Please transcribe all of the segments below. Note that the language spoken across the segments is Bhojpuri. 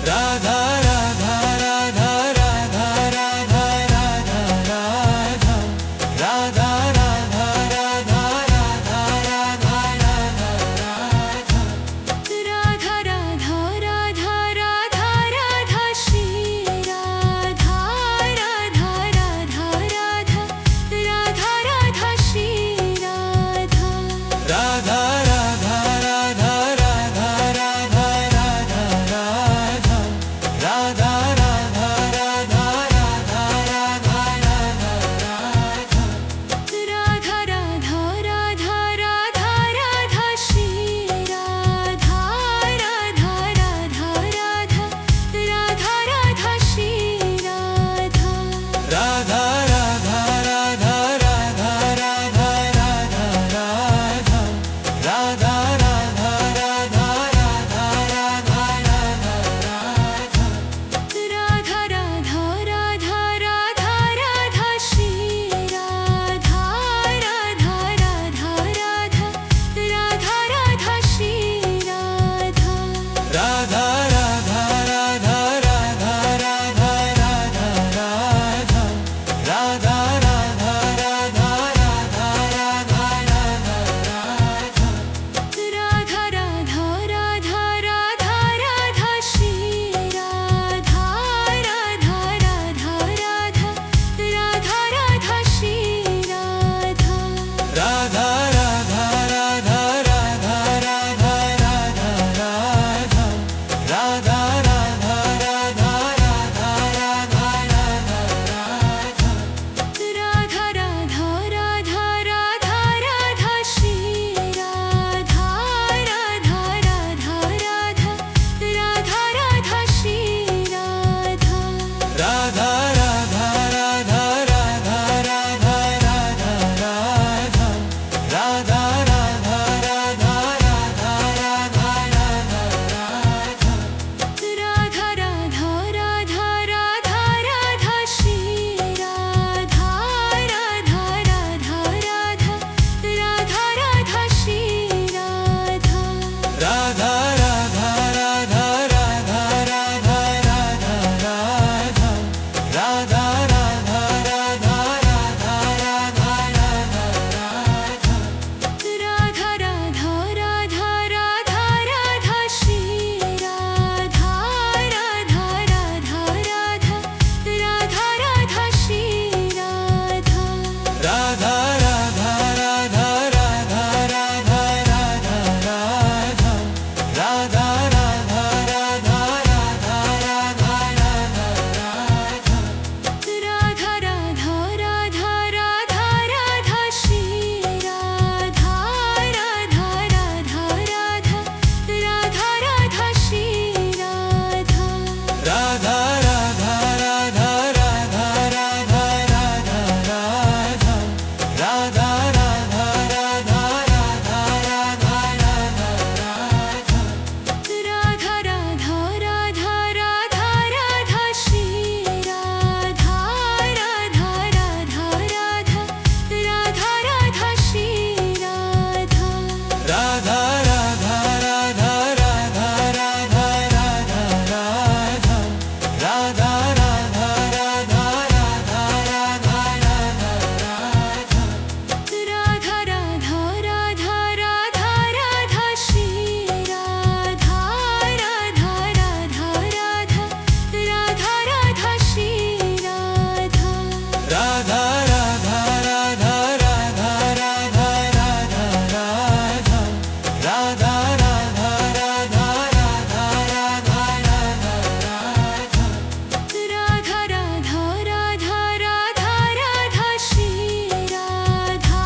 राधा राधा राधा राधा राधा राधा राधा राधा राधा राधा राधा राधा राधा राधा राधा राधा राधा श्री राधा राधा राधा राधा राधा राधा श्री राधा राधा राधा राधा राधा राधा राधा राधा राधा राधा राधा राधा राधा राधा राधा राधा राधा राधा श्री राधा राधा राधा राधा राधा राधा श्री राधा राधा राधा राधा राधा राधा राधा राधा राधा राधा राधा राधा राधा राधा राधा राधा राधा राधा श्री राधा राधा राधा राधा राधा राधा श्री राधा राधा राधा राधा राधा राधा राधा राधा राधा राधा राधा राधा राधा राधा राधा राधा राधा राधा श्री राधा राधा राधा राधा राधा राधा श्री राधा राधा राधा राधा राधा राधा राधा राधा राधा राधा राधा राधा राधा राधा राधा राधा राधा श्री राधा राधा राधा राधा राधा राधा श्री राधा राधा राधा राधा राधा राधा राधा राधा राधा राधा राधा राधा राधा राधा राधा राधा राधा श्री राधा राधा राधा राधा राधा राधा श्री राधा राधा राधा राधा राधा राधा राधा राधा राधा राधा राधा राधा राधा राधा राधा राधा राधा श्री राधा राधा राधा राधा राधा राधा श्री राधा राधा राधा राधा राधा राधा राधा राधा राधा राधा राधा राधा राधा राधा राधा राधा राधा श्री राधा राधा राधा राधा राधा राधा श्री राधा राधा राधा राधा राधा राधा राधा राधा राधा राधा राधा राधा राधा राधा राधा राधा राधा श्री राधा राधा राधा राधा राधा राधा श्री राधा राधा राधा राधा राधा राधा राधा राधा राधा राधा राधा राधा राधा राधा राधा राधा राधा श्री राधा राधा राधा राधा राधा राधा श्री राधा राधा राधा राधा राधा राधा राधा राधा राधा राधा राधा राधा राधा राधा राधा राधा राधा श्री राधा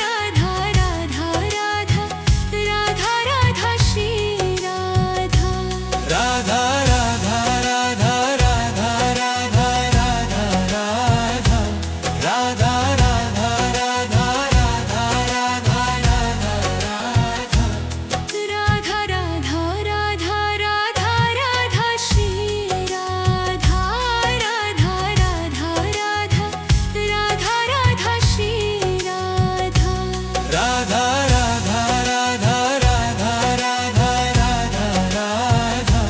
राधा राधा राधा राधा राधा श्री राधा राधा राधा राधा राधा राधा राधा राधा राधा राधा राधा राधा राधा राधा राधा राधा राधा श्री राधा राधा राधा राधा राधा राधा श्री राधा राधा राधा राधा राधा राधा राधा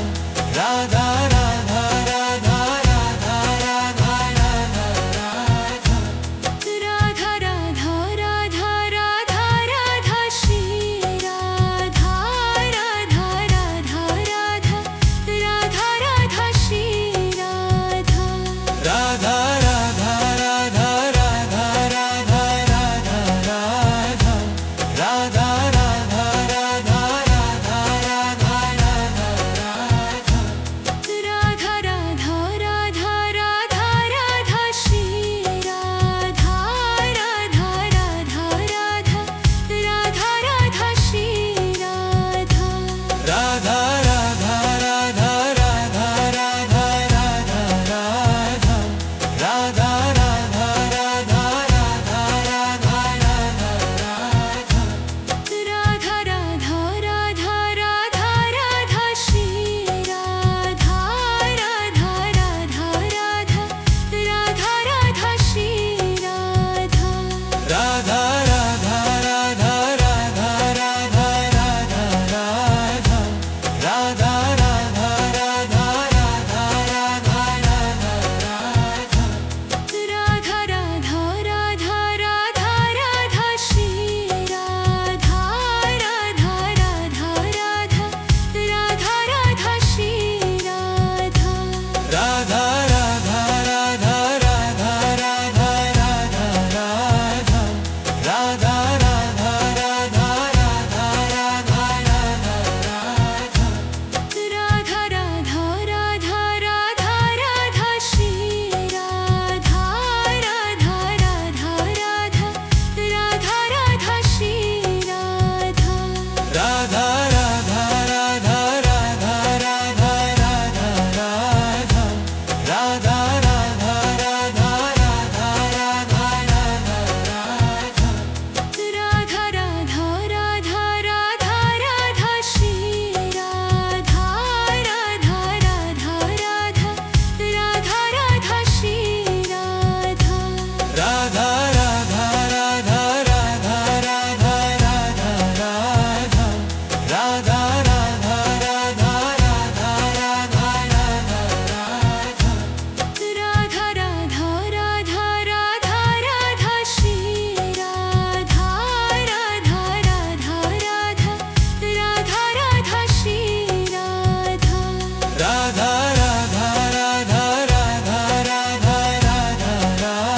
राधा राधा राधा राधा राधा राधा राधा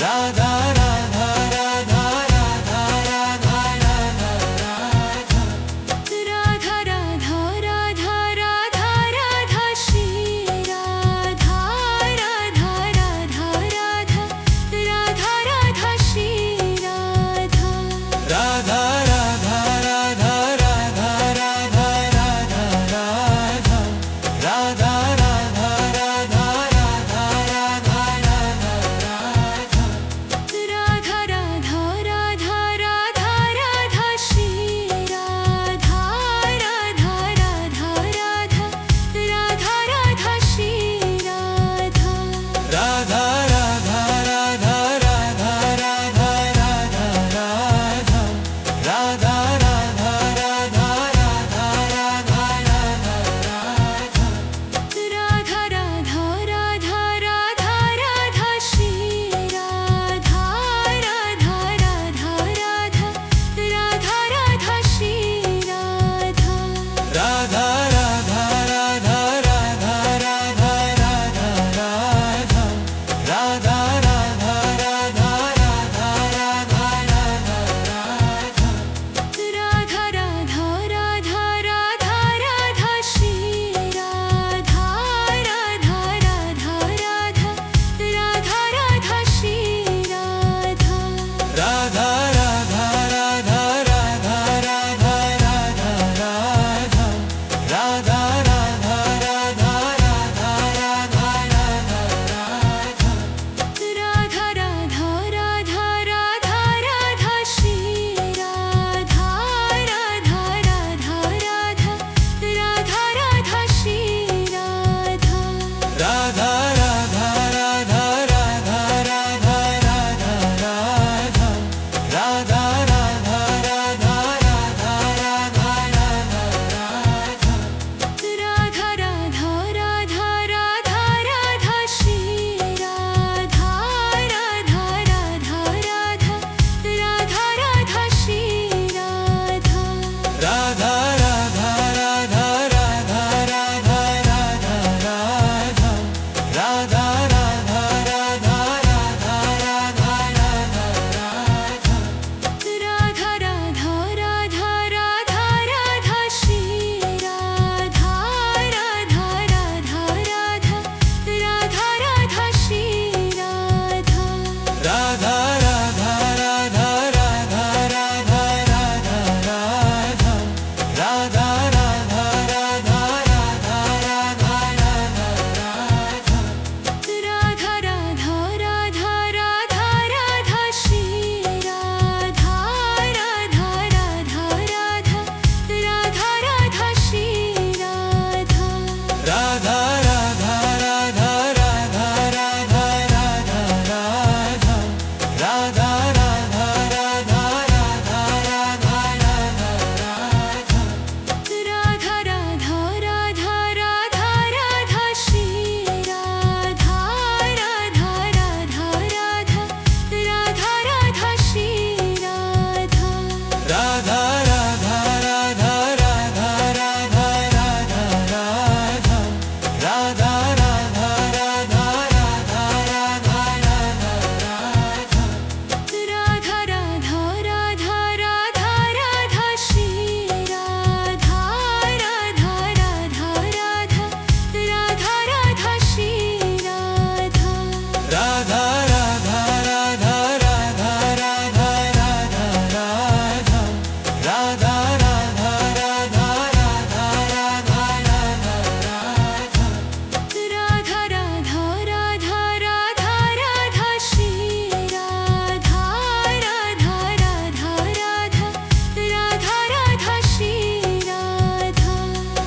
राधा राधा राधा राधा राधा राधा राधा राधा राधा राधा राधा श्री राधा राधा राधा राधा राधा राधा श्री राधा राधा राधा राधा राधा राधा राधा राधा राधा राधा राधा राधा राधा राधा राधा राधा राधा राधा श्री राधा राधा राधा राधा राधा राधा श्री राधा राधा राधा राधा राधा राधा राधा राधा राधा राधा राधा राधा राधा राधा राधा राधा राधा राधा श्री राधा राधा राधा राधा राधा राधा श्री राधा राधा राधा राधा राधा राधा राधा राधा राधा राधा राधा राधा राधा राधा राधा राधा राधा राधा श्री राधा राधा राधा राधा राधा राधा श्री राधा राधा राधा राधा राधा राधा राधा राधा राधा राधा राधा राधा राधा राधा राधा राधा राधा राधा श्री राधा राधा राधा राधा राधा राधा श्री राधा राधा राधा राधा राधा राधा राधा राधा राधा राधा राधा राधा राधा राधा राधा राधा राधा राधा श्री राधा राधा राधा राधा राधा राधा श्री राधा राधा राधा राधा राधा राधा राधा राधा राधा राधा राधा राधा राधा राधा राधा राधा राधा राधा श्री राधा राधा राधा राधा राधा राधा श्री राधा राधा राधा राधा राधा राधा राधा राधा राधा राधा राधा राधा राधा राधा राधा राधा राधा राधा श्री राधा राधा राधा राधा राधा राधा श्री राधा राधा राधा राधा राधा राधा राधा राधा राधा राधा राधा राधा राधा राधा राधा राधा राधा राधा श्री राधा राधा राधा राधा राधा राधा श्री राधा राधा राधा राधा राधा राधा राधा राधा राधा राधा राधा राधा राधा राधा राधा राधा राधा राधा श्री राधा राधा राधा राधा राधा राधा श्री राधा राधा राधा राधा राधा राधा राधा राधा राधा राधा राधा राधा राधा राधा राधा राधा राधा राधा श्री राधा राधा राधा राधा राधा राधा श्री राधा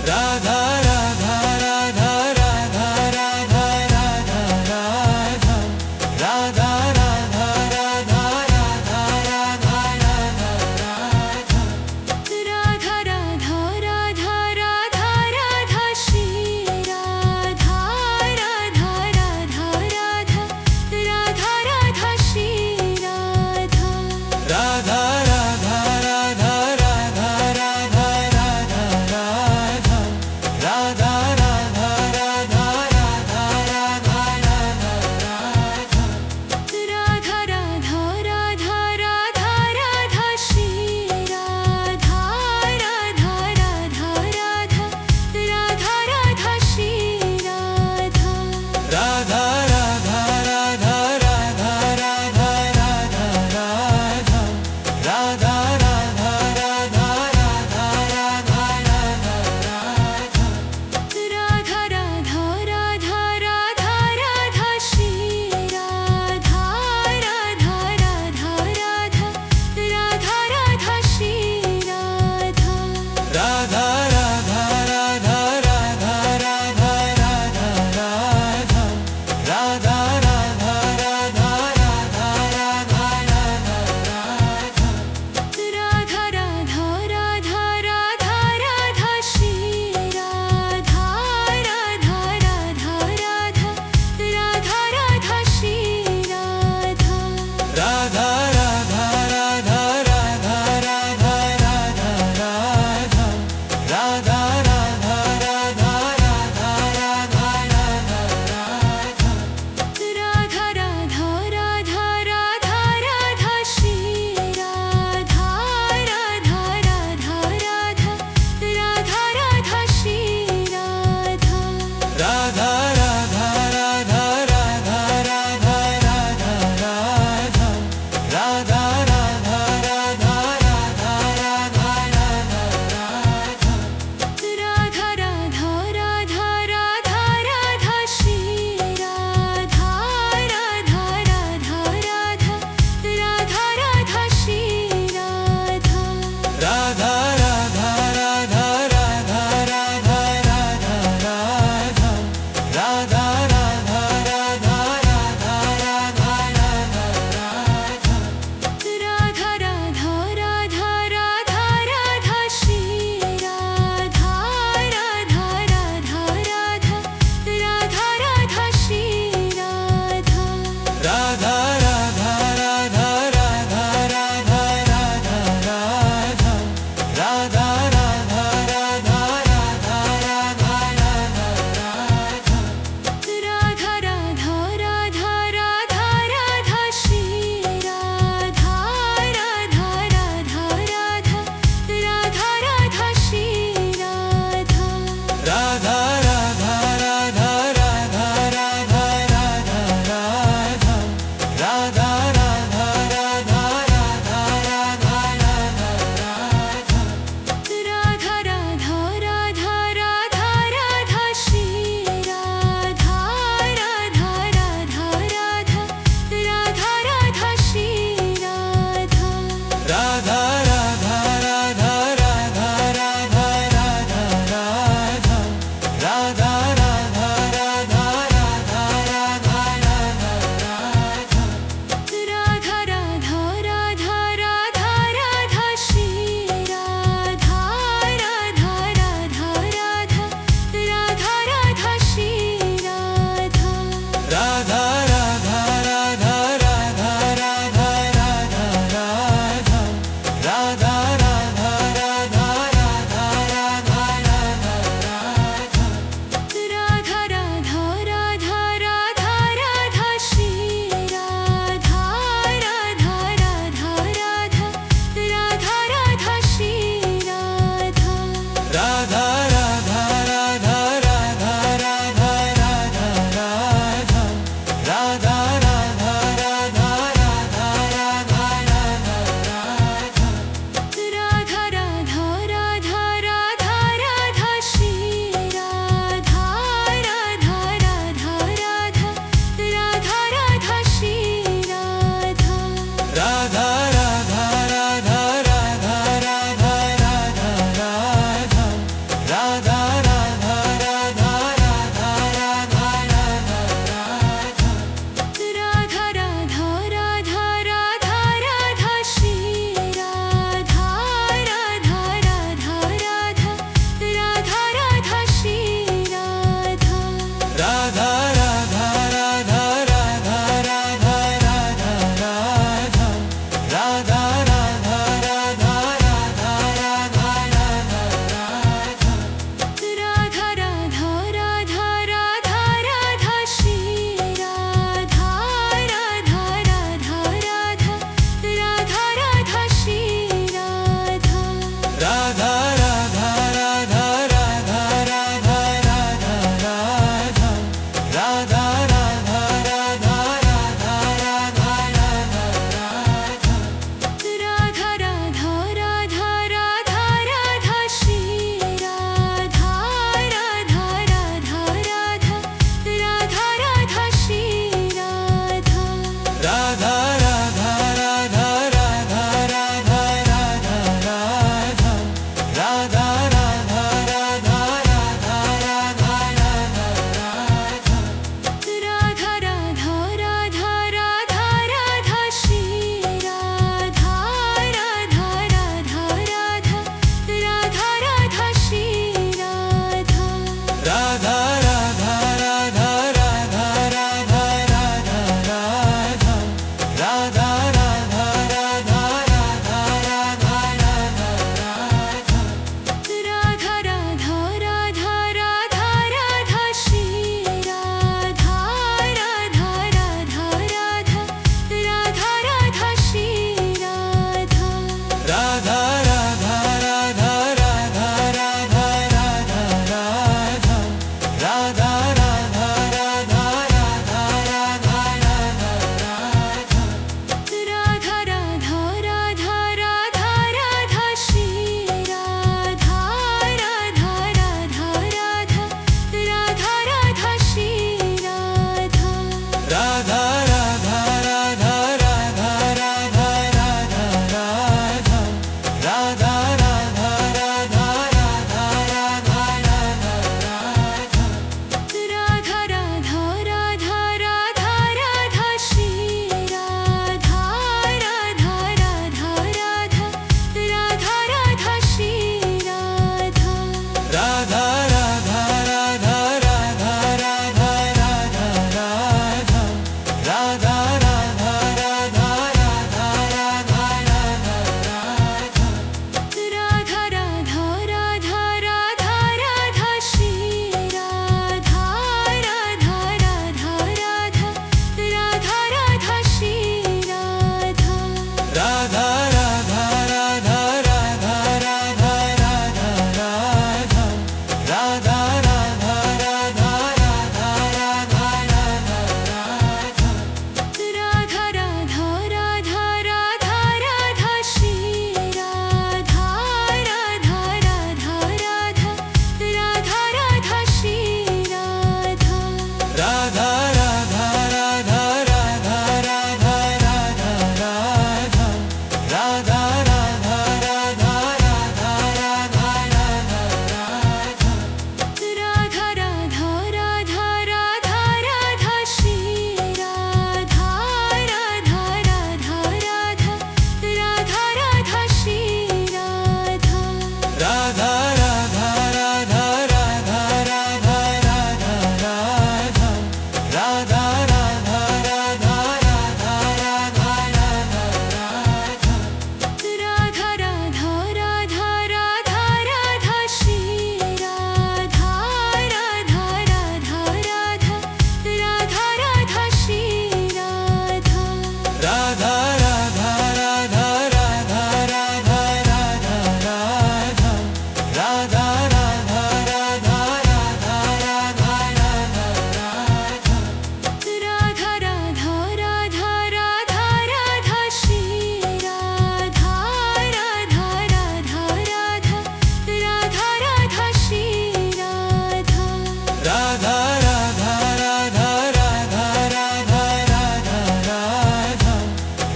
राधा राधा राधा राधा राधा राधा राधा राधा राधा राधा राधा राधा राधा राधा राधा राधा राधा श्री राधा राधा राधा राधा राधा राधा श्री राधा राधा राधा राधा राधा राधा राधा राधा राधा राधा राधा राधा राधा राधा राधा राधा राधा राधा राधा राधा राधा राधा राधा राधा राधा राधा राधा श्री राधा राधा राधा राधा राधा राधा श्री राधा राधा राधा राधा राधा राधा राधा राधा राधा राधा राधा राधा राधा राधा राधा राधा राधा राधा राधा श्री राधा राधा राधा राधा राधा राधा श्री राधा राधा राधा राधा राधा राधा राधा राधा राधा राधा राधा राधा राधा राधा राधा राधा राधा राधा राधा श्री राधा राधा राधा राधा राधा राधा श्री राधा राधा राधा राधा राधा राधा राधा राधा राधा राधा राधा राधा राधा राधा राधा राधा राधा राधा श्री राधा राधा राधा राधा राधा राधा श्री राधा राधा राधा राधा राधा राधा राधा राधा राधा राधा राधा राधा राधा राधा राधा राधा राधा राधा श्री राधा राधा राधा राधा राधा राधा श्री राधा राधा राधा राधा राधा राधा राधा राधा राधा राधा राधा राधा राधा राधा राधा राधा राधा राधा श्री राधा राधा राधा राधा राधा राधा श्री राधा राधा राधा राधा राधा राधा राधा राधा राधा राधा राधा राधा राधा राधा राधा राधा राधा राधा श्री राधा राधा राधा राधा राधा राधा श्री राधा राधा राधा राधा राधा राधा राधा राधा राधा राधा राधा राधा राधा राधा राधा राधा राधा राधा श्री राधा राधा राधा राधा राधा राधा श्री राधा राधा राधा राधा राधा राधा राधा राधा राधा राधा राधा राधा राधा राधा राधा राधा राधा राधा श्री राधा राधा राधा राधा राधा राधा श्री राधा राधा राधा राधा राधा राधा राधा राधा राधा राधा राधा राधा राधा राधा राधा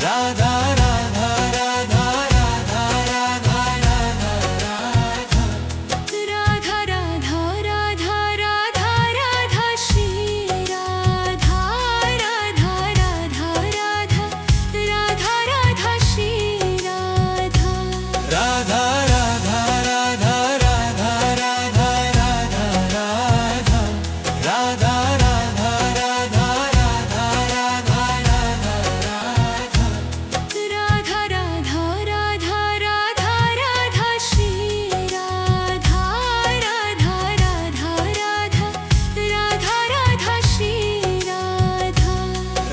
राधा राधा राधा राधा राधा राधा राधा राधा राधा राधा श्री राधा राधा राधा राधा राधा राधा श्री राधा राधा राधा राधा राधा राधा राधा राधा राधा राधा राधा राधा राधा राधा राधा राधा राधा राधा श्री राधा राधा राधा राधा राधा राधा श्री राधा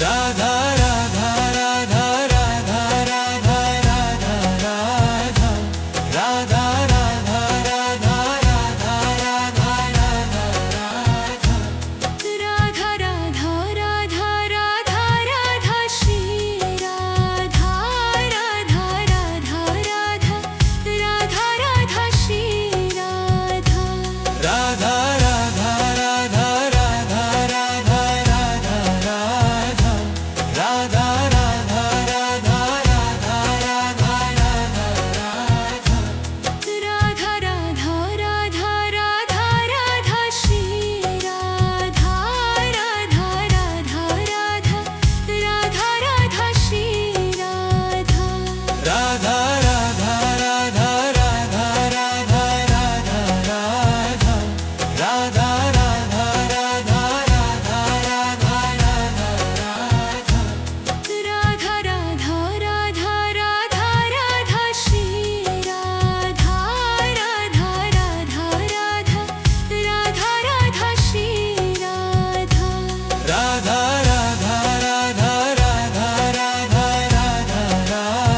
राधा राधा राधा राधा राधा राधा राधा राधा राधा राधा राधा राधा राधा राधा राधा राधा राधा श्री राधा राधा राधा राधा राधा राधा श्री राधा राधा राधा राधा राधा राधा राधा राधा राधा राधा राधा राधा राधा राधा राधा राधा राधा राधा श्री राधा राधा राधा राधा राधा राधा श्री राधा राधा राधा राधा राधा राधा राधा राधा राधा राधा राधा राधा राधा राधा राधा राधा राधा राधा श्री राधा राधा राधा राधा राधा राधा श्री राधा राधा राधा राधा राधा राधा राधा राधा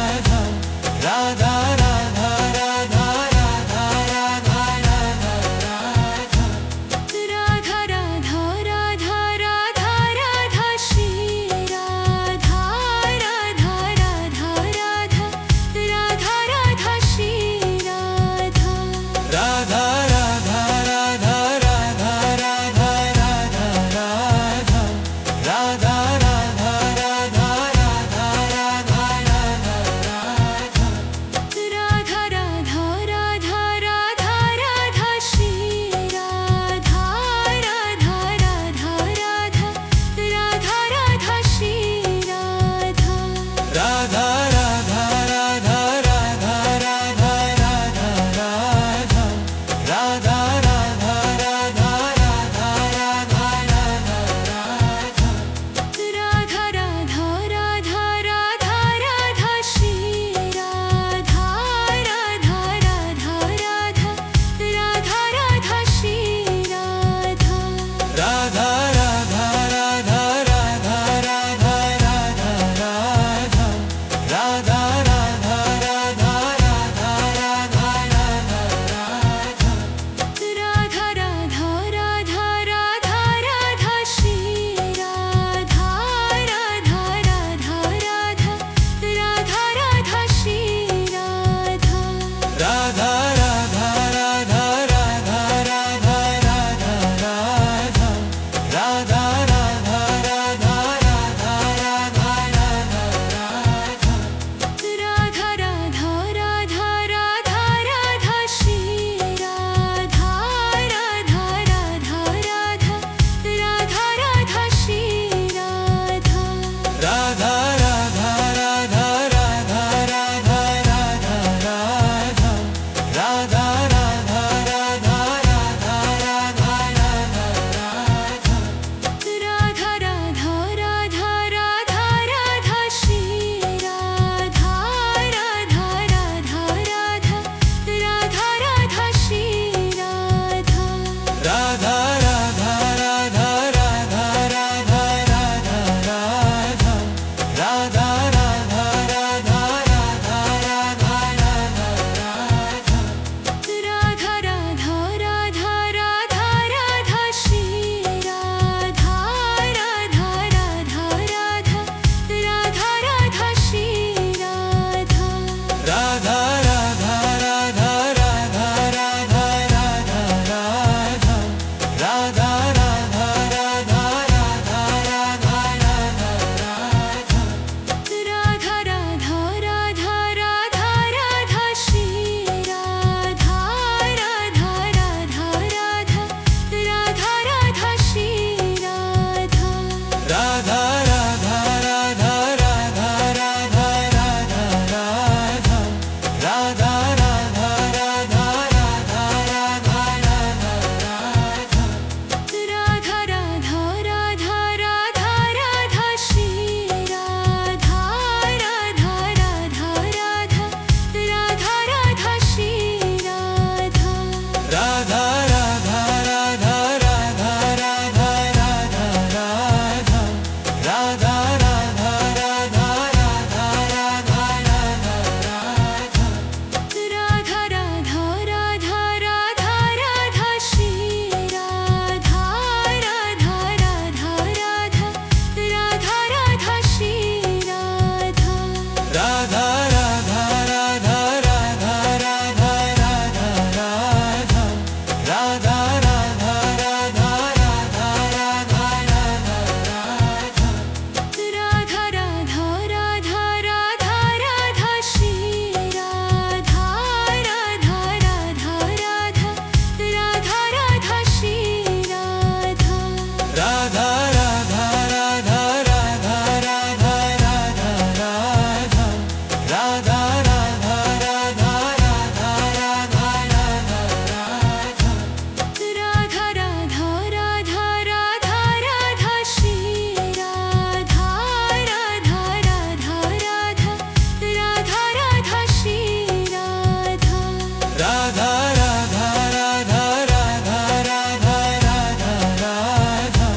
राधा राधा राधा राधा राधा राधा राधा राधा राधा राधा श्री राधा राधा राधा राधा राधा राधा श्री राधा राधा राधा राधा राधा राधा राधा राधा राधा राधा राधा राधा राधा राधा राधा राधा राधा श्री राधा राधा राधा राधा राधा राधा श्री राधा राधा राधा राधा राधा राधा राधा राधा राधा राधा राधा राधा राधा राधा राधा राधा राधा श्री राधा राधा राधा राधा राधा राधा श्री राधा राधा राधा राधा राधा राधा राधा राधा राधा राधा राधा राधा राधा राधा राधा राधा राधा राधा श्री राधा राधा राधा राधा राधा राधा श्री राधा राधा राधा राधा राधा राधा राधा राधा राधा राधा राधा राधा राधा राधा राधा राधा राधा राधा राधा राधा राधा राधा राधा राधा राधा राधा श्री राधा राधा राधा राधा राधा राधा श्री राधा राधा राधा राधा राधा राधा राधा राधा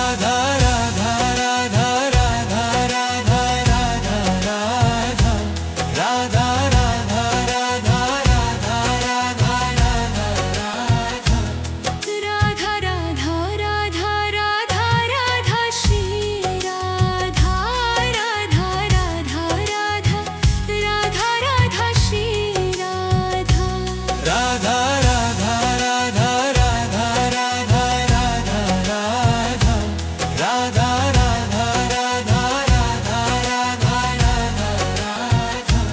राधा राधा राधा राधा राधा राधा राधा राधा राधा राधा राधा राधा राधा राधा राधा राधा राधा श्री राधा राधा राधा राधा राधा राधा श्री राधा राधा राधा राधा राधा राधा राधा राधा राधा राधा राधा राधा राधा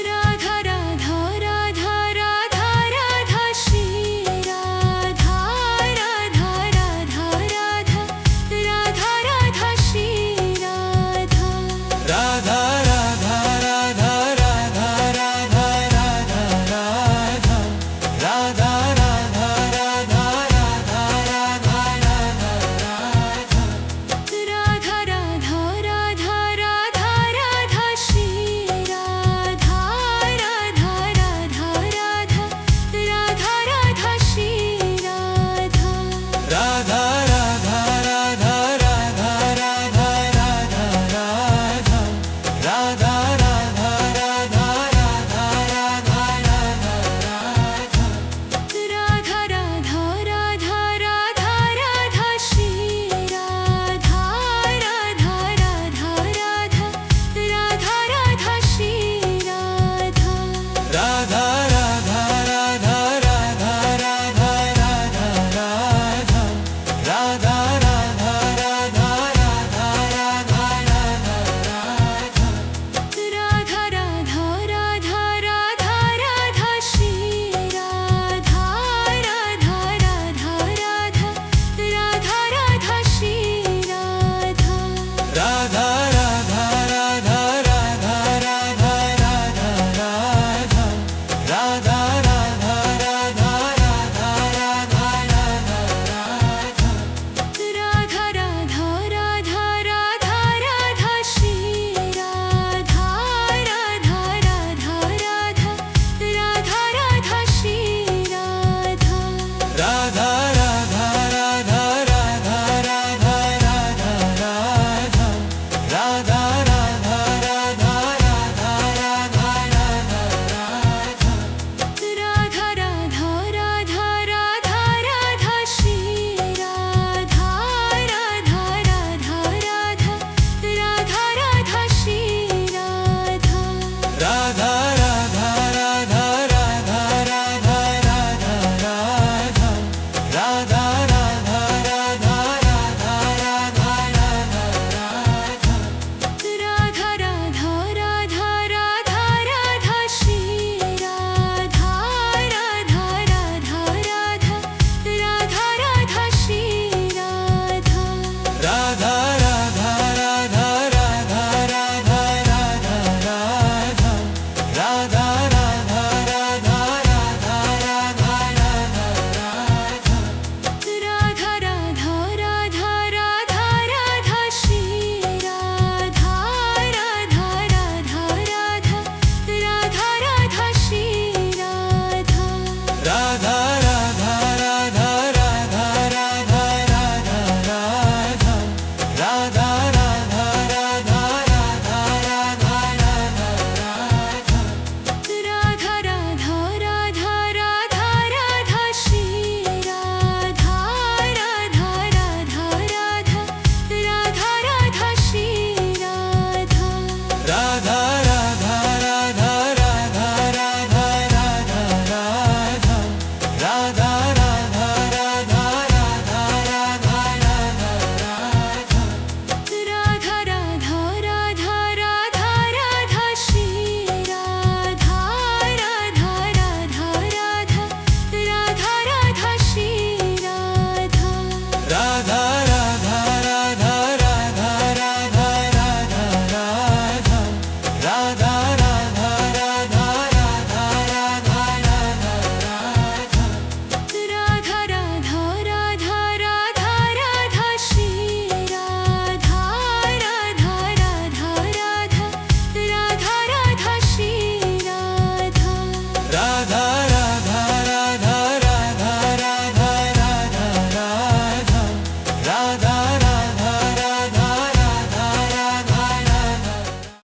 राधा राधा राधा राधा राधा श्री राधा राधा राधा राधा राधा राधा श्री राधा राधा राधा राधा राधा राधा राधा राधा राधा राधा राधा राधा राधा राधा राधा राधा राधा राधा श्री राधा राधा राधा राधा राधा राधा श्री राधा राधा राधा राधा राधा राधा राधा राधा राधा राधा राधा राधा राधा राधा राधा राधा राधा श्री राधा राधा राधा राधा राधा राधा श्री राधा राधा राधा राधा राधा राधा राधा राधा राधा राधा राधा राधा राधा राधा राधा राधा श्री राधा राधा राधा राधा राधा राधा श्री राधा राधा राधा राधा राधा राधा राधा राधा राधा राधा राधा राधा राधा राधा राधा राधा राधा श्री राधा राधा राधा राधा राधा राधा श्री राधा राधा राधा राधा राधा राधा राधा राधा राधा राधा राधा राधा राधा राधा राधा राधा राधा श्री राधा राधा राधा राधा राधा राधा श्री राधा राधा राधा राधा राधा राधा राधा राधा राधा राधा राधा राधा राधा राधा राधा राधा राधा श्री राधा राधा राधा राधा राधा राधा श्री राधा राधा